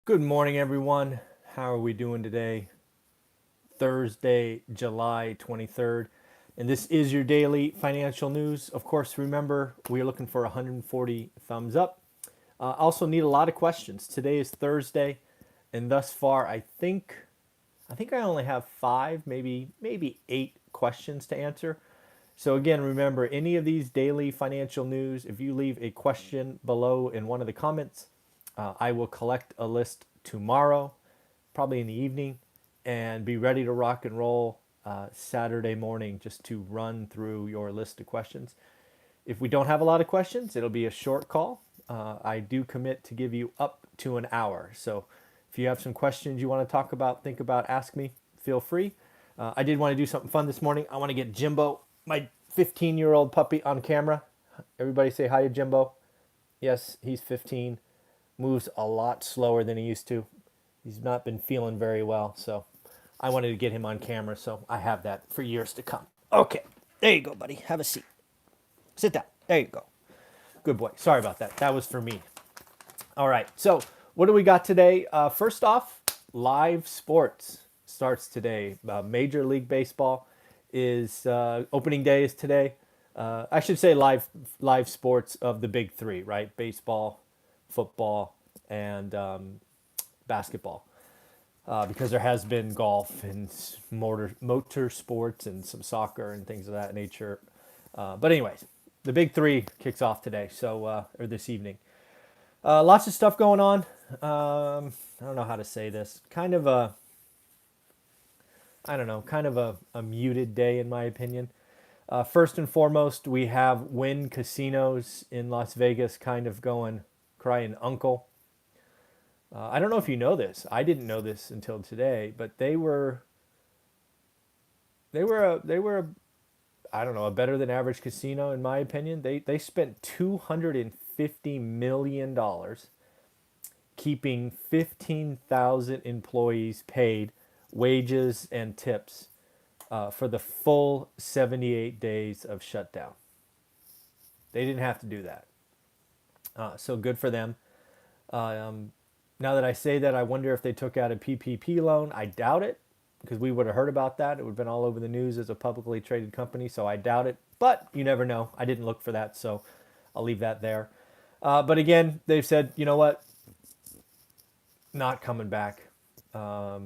Good morning, everyone. How are we doing today? Thursday, July 23rd. And this is your daily financial news. Of course, remember, we are looking for 140 thumbs up. Also need a lot of questions. Today is Thursday, and thus far, I think I only have five, maybe eight questions to answer. So again, remember, any of these daily financial news, if you leave a question below in one of the comments, I will collect a list tomorrow, probably in the evening, and be ready to rock and roll Saturday morning just to run through your list of questions. If we don't have a lot of questions, it'll be a short call. I do commit to give you up to an hour. So if you have some questions you want to talk about, think about, ask me, feel free. I did want to do something fun this morning. I want to get Jimbo, my 15-year-old puppy, on camera. Everybody say hi to Jimbo. Yes, he's 15. Moves a lot slower than he used to. He's not been feeling very well, so I wanted to get him on camera, so I have that for years to come. Okay, there you go, buddy. Have a seat. Sit down. There you go. Good boy. Sorry about that. That was for me. All right, so what do we got today? First off, live sports starts today. Major League Baseball is opening day is today. I should say live sports of the big three, right? Baseball, football, and basketball. Because there has been golf and motor sports and some soccer and things of that nature. But anyways, the big three kicks off today, so or this evening. Lots of stuff going on. I don't know how to say this. I don't know, kind of a muted day in my opinion. First and foremost, we have Wynn Casinos in Las Vegas kind of going crying uncle. I don't know if you know this. I didn't know this until today, but they were I don't know, a better than average casino in my opinion. They spent $250 million keeping 15,000 employees paid wages and tips for the full 78 days of shutdown. They didn't have to do that. So good for them. Now that I say that, I wonder if they took out a PPP loan. I doubt it, because we would have heard about that. It would have been all over the news as a publicly traded company, so I doubt it. But you never know. I didn't look for that, so I'll leave that there. But again, they've said, you know what? Not coming back. They're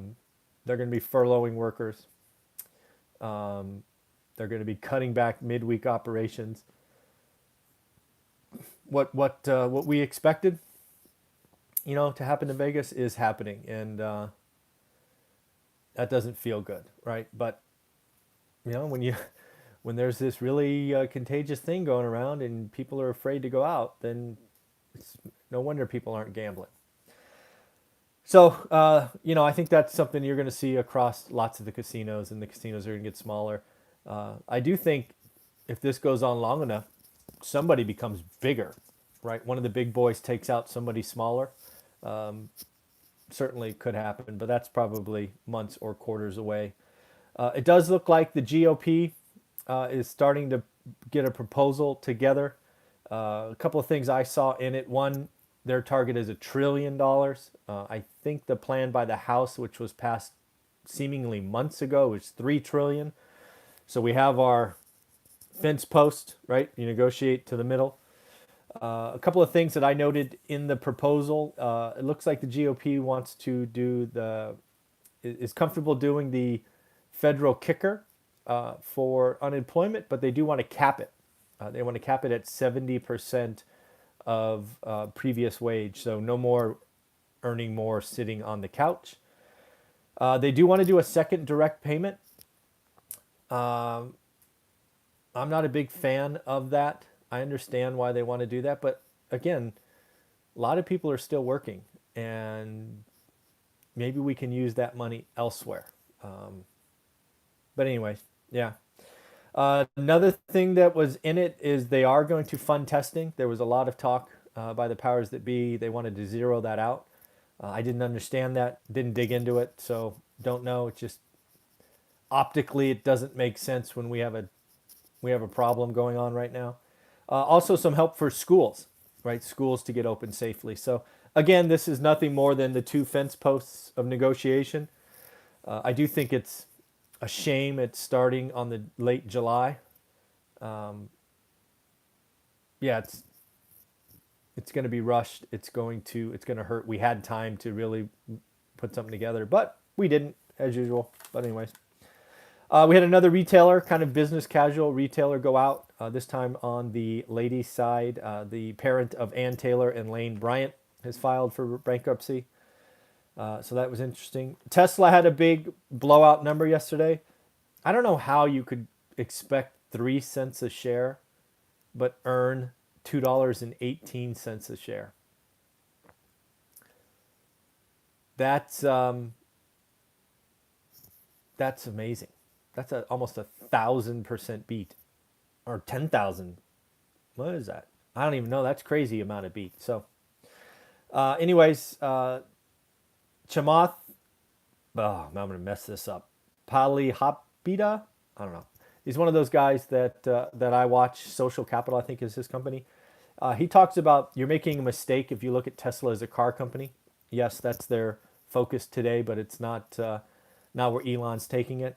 going to be furloughing workers. They're going to be cutting back midweek operations. What we expected, to happen in Vegas is happening, and that doesn't feel good, right? But when there's this really contagious thing going around and people are afraid to go out, then it's no wonder people aren't gambling. So I think that's something you're going to see across lots of the casinos, and the casinos are going to get smaller. I do think if this goes on long enough, somebody becomes bigger, right? One of the big boys takes out somebody smaller. Certainly could happen, but that's probably months or quarters away. It does look like the GOP is starting to get a proposal together. A couple of things I saw in it. One, their target is $1 trillion. I think the plan by the House, which was passed seemingly months ago, is $3 trillion. So we have our fence post, right? You negotiate to the middle. A couple of things that I noted in the proposal. It looks like the GOP wants to is comfortable doing the federal kicker for unemployment, but they do want to cap it. They want to cap it at 70% of previous wage, so no more earning more sitting on the couch. They do want to do a second direct payment. I'm not a big fan of that. I understand why they want to do that, but again, a lot of people are still working, and maybe we can use that money elsewhere. But anyways, yeah. Another thing that was in it is they are going to fund testing. There was a lot of talk by the powers that be. They wanted to zero that out. I didn't understand that, didn't dig into it, so don't know. It's just optically it doesn't make sense when we have a problem going on right now. Also, some help for schools, right? Schools to get open safely. So Again, this is nothing more than the two fence posts of negotiation. I do think it's a shame it's starting on the late July. Um, yeah, it's going to be rushed. It's going to hurt. We had time to really put something together, but we didn't, as usual. But anyways, we had another retailer, kind of business casual retailer, go out. This time on the ladies' side, the parent of Ann Taylor and Lane Bryant has filed for bankruptcy. So that was interesting. Tesla had a big blowout number yesterday. I don't know how you could expect 3 cents a share, but earn $2.18 a share. That's that's amazing. That's almost 1,000% beat, or 10,000. What is that? I don't even know. That's crazy amount of beat. So, anyways, Chamath. Oh, I'm gonna mess this up. Palihapita. I don't know. He's one of those guys that I watch. Social Capital, I think, is his company. He talks about you're making a mistake if you look at Tesla as a car company. Yes, that's their focus today, but it's not where Elon's taking it.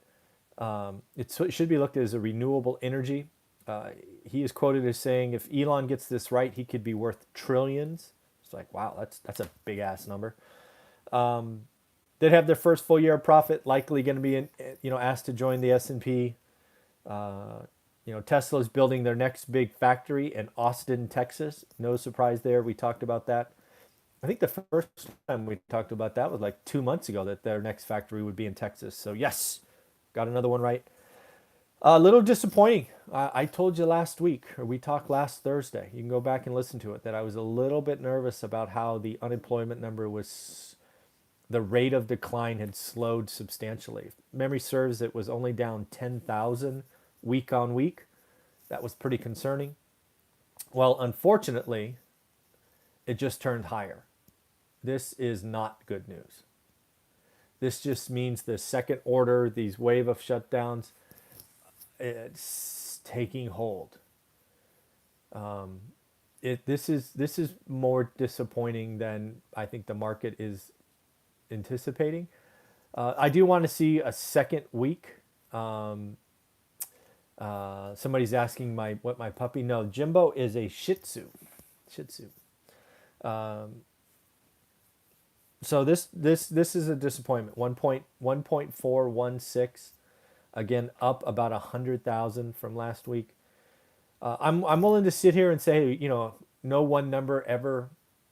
It should be looked at as a renewable energy. He is quoted as saying, "If Elon gets this right, he could be worth trillions." It's like, wow, that's a big ass number. They'd have their first full year of profit, likely going to be asked to join the S&P. Tesla's building their next big factory in Austin, Texas. No surprise there. We talked about that. I think the first time we talked about that was like 2 months ago, that their next factory would be in Texas. So yes, got another one right. A little disappointing. I told you last week, or we talked last Thursday. You can go back and listen to it. That I was a little bit nervous about how the unemployment number was. The rate of decline had slowed substantially. If memory serves, it was only down 10,000 week on week. That was pretty concerning. Well, unfortunately, it just turned higher. This is not good news. This just means the second order, these wave of shutdowns, it's taking hold. This is more disappointing than I think the market is anticipating. I do want to see a second week. Somebody's asking what my puppy. No, Jimbo is a Shih Tzu. Shih Tzu. So this is a disappointment. 1.416, again up about 100,000 from last week. I'm willing to sit here and say, no one number ever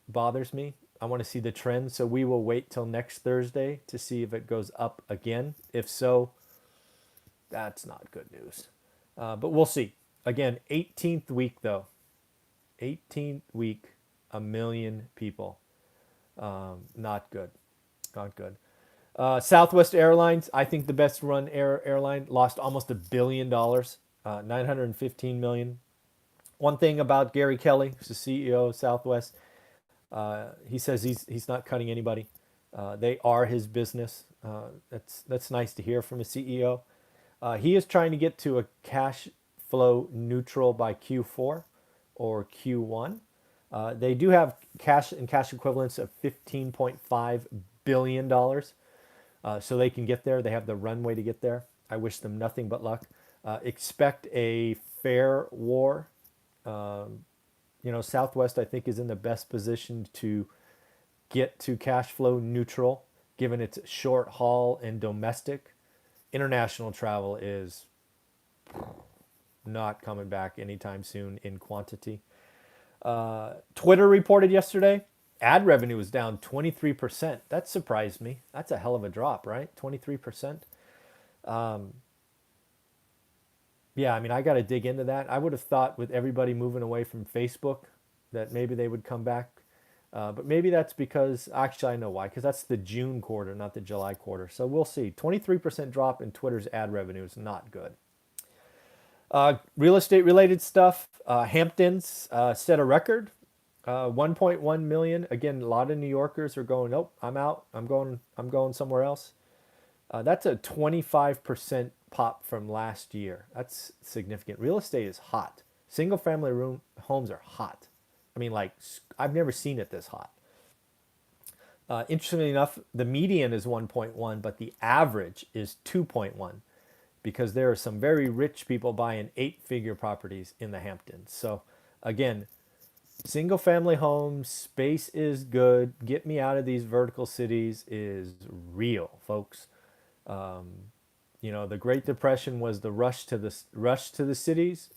bothers me. I want to see the trend, so we will wait till next Thursday to see if it goes up again. If so, that's not good news. But we'll see. Again, 18th week though. 18th week, 1 million people. Not good. Not good. Southwest Airlines, I think the best run airline, lost almost $1 billion, 915 million. One thing about Gary Kelly, who's the CEO of Southwest, he says he's not cutting anybody. They are his business. That's nice to hear from a CEO. He is trying to get to a cash flow neutral by Q4 or Q1. They do have cash and cash equivalents of $15.5 billion. So they can get there. They have the runway to get there. I wish them nothing but luck. Expect a fair war. Southwest, I think, is in the best position to get to cash flow neutral, given its short haul and domestic. International travel is not coming back anytime soon in quantity. Twitter reported yesterday, ad revenue was down 23%. That surprised me. That's a hell of a drop, right? 23%. Yeah, I mean, I got to dig into that. I would have thought with everybody moving away from Facebook that maybe they would come back. But maybe that's because, actually, I know why, because that's the June quarter, not the July quarter. So we'll see. 23% drop in Twitter's ad revenue is not good. Real estate related stuff. Hamptons set a record. 1.1 million. Again, a lot of New Yorkers are going, nope, I'm out. I'm going somewhere else. That's a 25% pop from last year. That's significant. Real estate is hot. Single family homes are hot. I mean, like, I've never seen it this hot. Interestingly enough, the median is 1.1, but the average is 2.1 because there are some very rich people buying 8-figure properties in the Hamptons. So again, single family homes, space is good. Get me out of these vertical cities is real, folks. The Great Depression was the rush to the cities.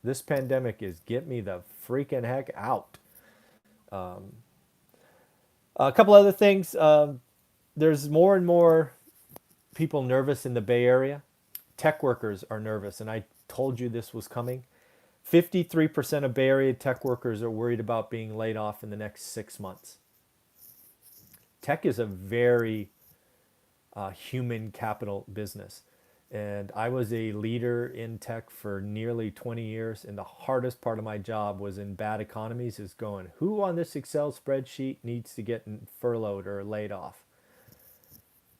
This pandemic is get me the freaking heck out. A couple other things. There's more and more people nervous in the Bay Area. Tech workers are nervous, and I told you this was coming. 53% of Bay Area tech workers are worried about being laid off in the next 6 months. Tech is a very human capital business. And I was a leader in tech for nearly 20 years. And the hardest part of my job was in bad economies is going, who on this Excel spreadsheet needs to get furloughed or laid off?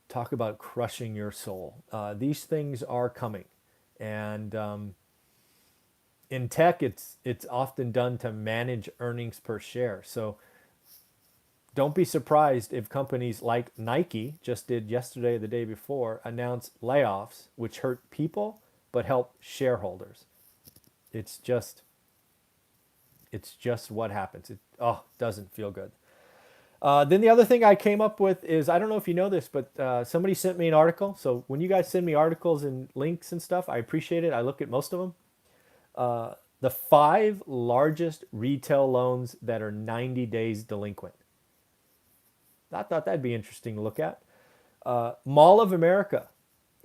Talk about crushing your soul. These things are coming. And in tech, it's often done to manage earnings per share. So don't be surprised if companies like Nike just did yesterday or the day before announce layoffs, which hurt people but help shareholders. It's just what happens. It doesn't feel good. Then the other thing I came up with is, I don't know if you know this, but somebody sent me an article. So when you guys send me articles and links and stuff, I appreciate it. I look at most of them. The 5 largest retail loans that are 90 days delinquent. I thought that'd be interesting to look at. Mall of America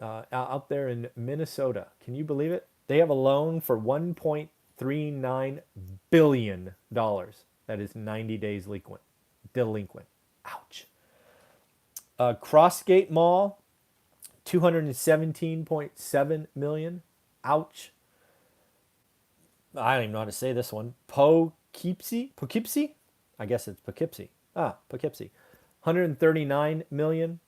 out there in Minnesota. Can you believe it? They have a loan for $1.39 billion that is 90 days delinquent. Ouch. Crossgate Mall, $217.7 million. Ouch. I don't even know how to say this one. Poughkeepsie? I guess it's Poughkeepsie. Poughkeepsie. $139 million.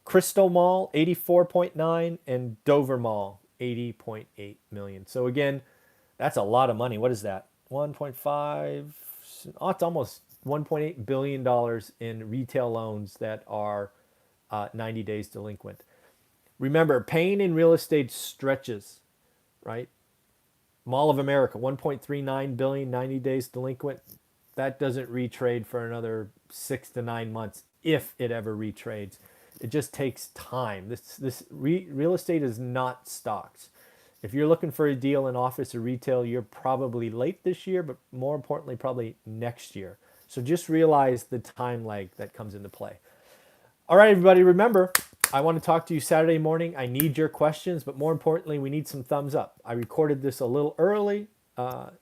Crystal Mall, $84.9, and Dover Mall, $80.8 million. So again, that's a lot of money. What is that? 1.5. It's almost $1.8 billion in retail loans that are 90 days delinquent. Remember, pain in real estate stretches, right? Mall of America, $1.39 billion, 90 days delinquent. That doesn't retrade for another 6 to 9 months, if it ever retrades. It just takes time. Real estate is not stocks. If you're looking for a deal in office or retail, you're probably late this year, but more importantly, probably next year. So just realize the time lag that comes into play. All right, everybody, remember, I want to talk to you Saturday morning. I need your questions, but more importantly, we need some thumbs up. I recorded this a little early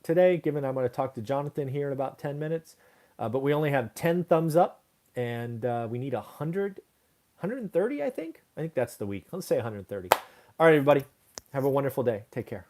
today, given I'm going to talk to Jonathan here in about 10 minutes. But we only have 10 thumbs up, and we need 130, I think. I think that's the week. Let's say 130. All right, everybody. Have a wonderful day. Take care.